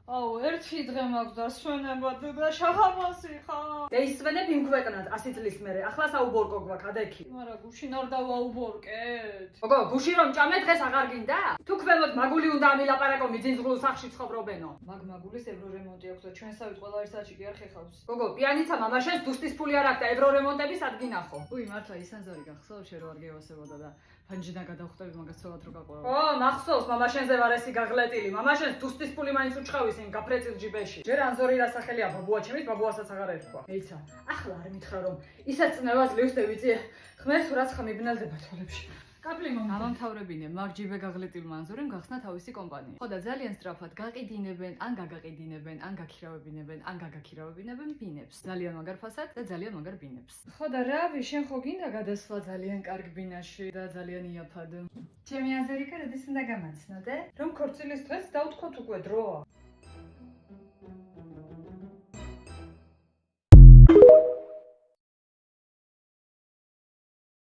აუ, ერთი დღე მაქვს და სვენებად და შახამასი ხარ. და ისვენებ იმ ქვეყნად 100 წლის მერე. ახლა საუბორკო გვაქვს ადექი. მაგრამ გუშინ არ დავაუბორკეთ. გოგო, გუში რომ ჭამე დღეს აღარ გინდა? თუ ქვემოთ მაგული უნდა ამილაპარაკო მიძინძღლულ სახლში ცხოვრობენო. მაგულის ევრორემონტი აქვს და ჩვენსავით ყველა ერთ საათში კი არ ხეხავს. გოგო, პიანიცა მამაშენს დუსტის ფული არ აქვს და ევრორემონტების ადგინახო. უი, მართლა ისანზორი გახსოვ, შენ რო არ გევასებოდა და ფანჯიდან გადავხვდები მაგას ცოლად რო გაყორავ. ო, მახსოვს, მამაშენზე ვარ ესი გაღლეტილი. მამაშენს დუსტის ფული მაინც უჩხავის იმ გაფრეწილ ჯიბეში. ჯერ ანზორი რა სახელია, ბაბუა ჩემის, ბაბუასაც აღარ ერქვა. მეიცა, ახლა არ მითხრა რომ ისაც წნევას ლევს და ვიცი, ღმერთს რაც ხმიბნელდება თვალებში. კაპლი მომდა. ამამთავრებინე, მაგ ჯიბე გაღლეტილ მანზურიმ გახსნა თავისი კომპანია. ხო და ძალიან სწრაფად გაყიდინებენ, ან გაგაყიდინებენ, ან გაქირავებინებენ, ან გაგაქირავებინებენ ბინებს. ძალიან მაგარ ფასად და ძალიან მაგარ ბინებს. ხო და რავი, შენ ხო გინდა გადასვლა ძალიან კარგ ბინაში და ძალიან იაფად. ჩემი აზერიკა როდის უნდა გამაცნოდე? რომ ქორწილის დღეს დავთქვათ უკვე დროა.